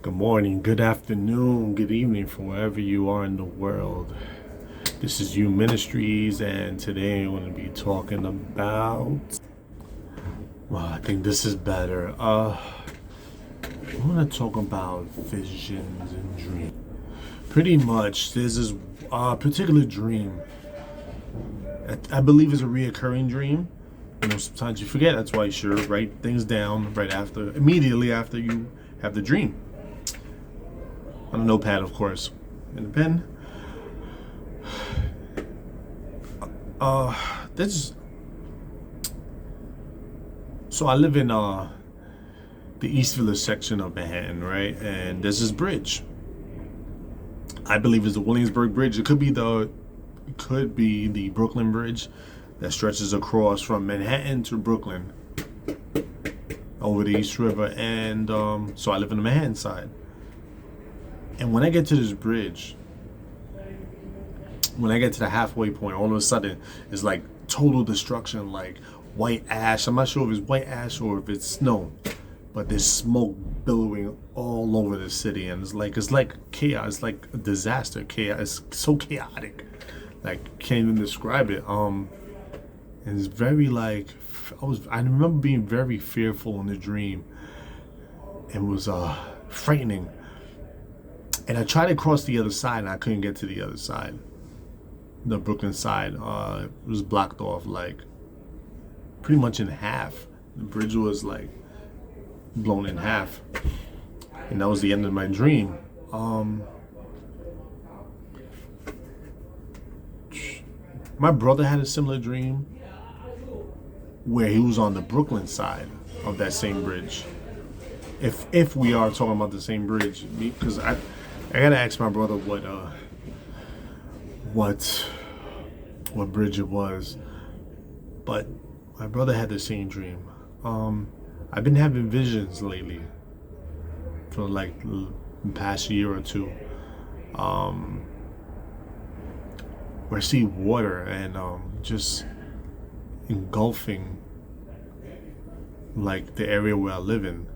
Good morning, good afternoon, good evening from wherever you are in the world. This is You Ministries, and today I'm going to be talking about. Well, I think this is better. I'm going to talk about visions and dreams. Pretty much, there's this particular dream. I believe is a reoccurring dream. You know, sometimes you forget. That's why you should write things down immediately after you have the dream. On a notepad, of course, and a pen. So I live in the East Village section of Manhattan, right? And there's this bridge. I believe it's the Williamsburg Bridge. It could be the Brooklyn Bridge that stretches across from Manhattan to Brooklyn over the East River. And so I live in the Manhattan side. And when I get to this bridge, when I get to the halfway point, all of a sudden it's like total destruction, like white ash. I'm not sure if it's white ash or if it's snow, but there's smoke billowing all over the city, and it's like chaos. It's like a disaster, chaos. It's so chaotic, like can't even describe it. And it's very like I remember being very fearful in the dream. It was frightening. And I tried to cross the other side, and I couldn't get to the other side. The Brooklyn side it was blocked off, like pretty much in half. The bridge was like blown in half, and that was the end of my dream. My brother had a similar dream where he was on the Brooklyn side of that same bridge. If we are talking about the same bridge, because I gotta ask my brother what bridge it was. But my brother had the same dream. I've been having visions lately for like the past year or two, where I see water and just engulfing like the area where I live in.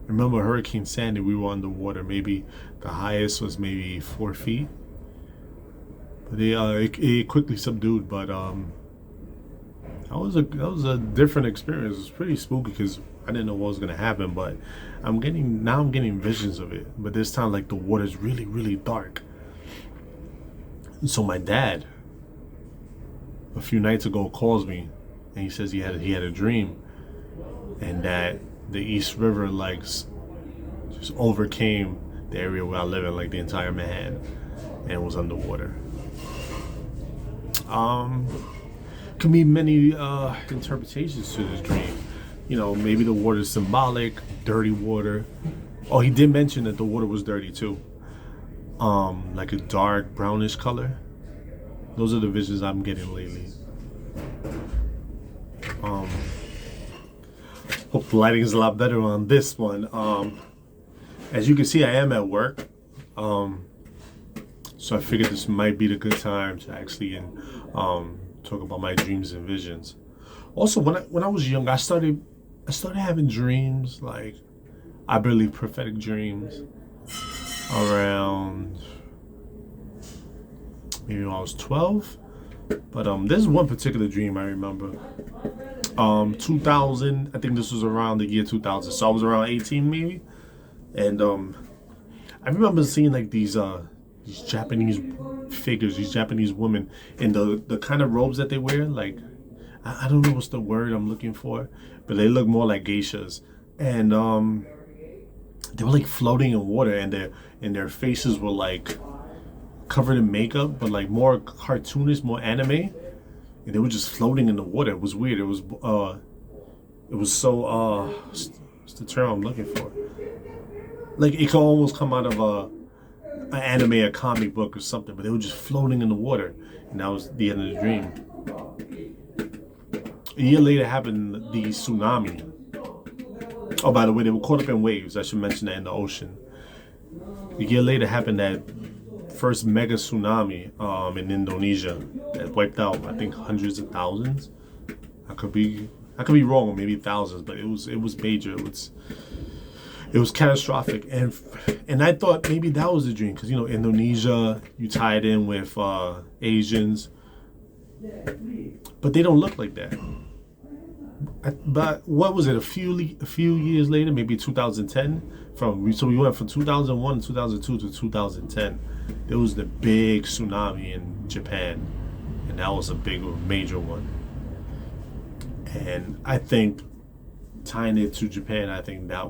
Remember Hurricane Sandy, we were underwater. Maybe the highest was maybe 4 feet. But it quickly subdued. But that was a different experience. It was pretty spooky because I didn't know what was gonna happen. But I'm getting visions of it. But this time, like the water's really, really dark. And so my dad, a few nights ago, calls me, and he says he had a dream, and that the East River like just overcame the area where I live in, like the entire Manhattan, and was underwater. Could be many interpretations to this dream. You know, maybe the water is symbolic, dirty water. Oh, he did mention that the water was dirty too. Like a dark brownish color. Those are the visions I'm getting lately. Hope the lighting is a lot better on this one. As you can see, I am at work. So I figured this might be the good time to actually talk about my dreams and visions. Also, when I was young, I started having dreams, like I believe prophetic dreams, around maybe when I was 12. But there's one particular dream I remember. 2000, I think this was around the year 2000. So I was around 18 maybe. And I remember seeing like these Japanese figures, these Japanese women in the kind of robes that they wear. Like, I don't know what's the word I'm looking for, but they look more like geishas. And they were like floating in water, and their faces were like covered in makeup, but like more cartoonish, more anime. And they were just floating in the water. It was weird. It was so what's the term I'm looking for? Like it could almost come out of an anime, a comic book or something, but they were just floating in the water. And that was the end of the dream. A year later happened the tsunami. Oh, by the way, they were caught up in waves. I should mention that, in the ocean. A year later happened that first mega tsunami in Indonesia that wiped out, I think, hundreds of thousands. I could be wrong, maybe thousands, but it was major. It was catastrophic, and I thought maybe that was a dream because Indonesia, you tie it in with Asians, but they don't look like that. But what was it? A few years later, maybe 2010. So we went from 2001 to 2002 to 2010. There was the big tsunami in Japan, and that was a major one. And I think tying it to Japan, I think that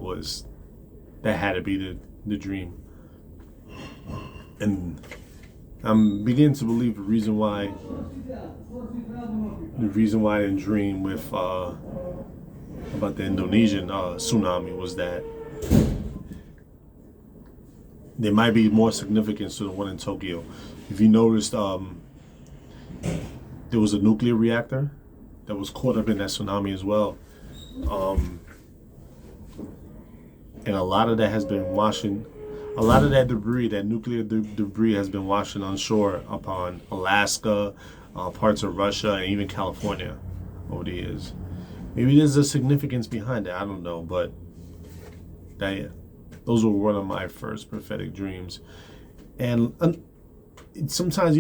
had to be the dream. And I'm beginning to believe the reason why I didn't dream with about the Indonesian tsunami was that there might be more significance to the one in Tokyo. If you noticed, there was a nuclear reactor that was caught up in that tsunami as well. And a lot of that has been washing, a lot of that debris, that nuclear debris has been washing on shore upon Alaska, parts of Russia, and even California over the years. Maybe there's a significance behind that, I don't know, but those were one of my first prophetic dreams. And sometimes,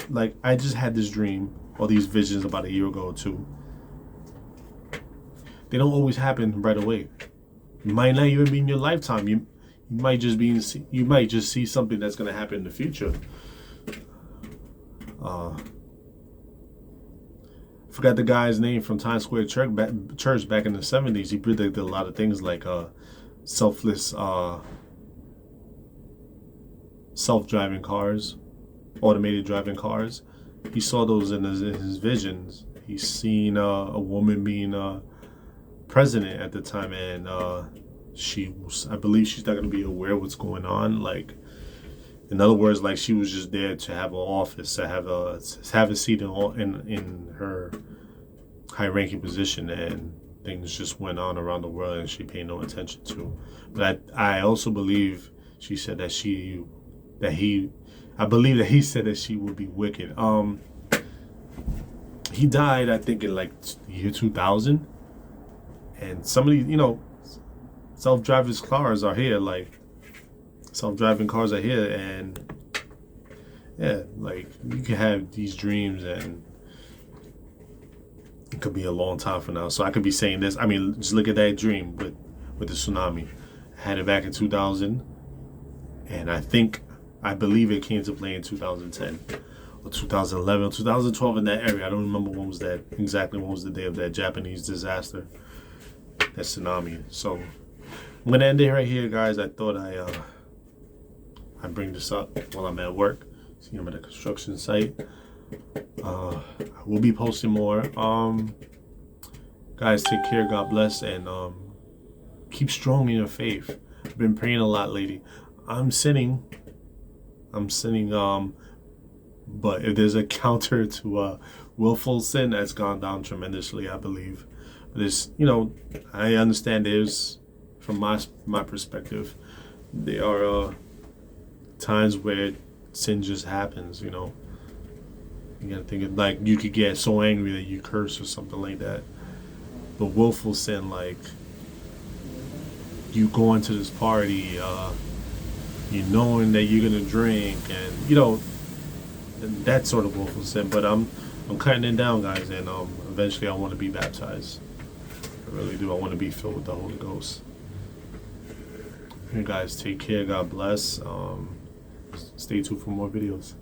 like I just had this dream or these visions about a year ago or two. They don't always happen right away. It might not even be in your lifetime. You might just see something that's going to happen in the future. Forgot the guy's name from Times Square Church back in the 70s. He predicted a lot of things like self-driving cars, automated driving cars. He saw those in his visions. He's seen a woman being president at the time, and I believe she's not going to be aware of what's going on. Like, in other words, like she was just there to have an office, to have a seat in her high-ranking position, and things just went on around the world, and she paid no attention to. But I also believe she said that I believe that he said that she would be wicked. He died, I think, in like the year 2000. And some of these, self-driving cars are here. And yeah, like you can have these dreams, and it could be a long time from now. So I could be saying this. I mean, just look at that dream with the tsunami. I had it back in 2000, and I believe it came to play in 2010 or 2011 or 2012, in that area. I don't remember when was the day of that Japanese disaster, that tsunami. So I'm gonna end it right here, guys. I thought I bring this up while I'm at work. See, I'm at a construction site. I will be posting more. Guys, take care. God bless, and keep strong in your faith. I've been praying a lot lately. I'm sinning. But if there's a counter to willful sin, that's gone down tremendously, I believe. But it's, I understand from my perspective, there are times where sin just happens, You gotta think of, like, you could get so angry that you curse or something like that. But willful sin, like, you going to this party, you knowing that you're gonna drink, and that sort of willful sin. But I'm cutting it down, guys, and eventually I want to be baptized. I really do. I want to be filled with the Holy Ghost. You guys take care. God bless. Stay tuned for more videos.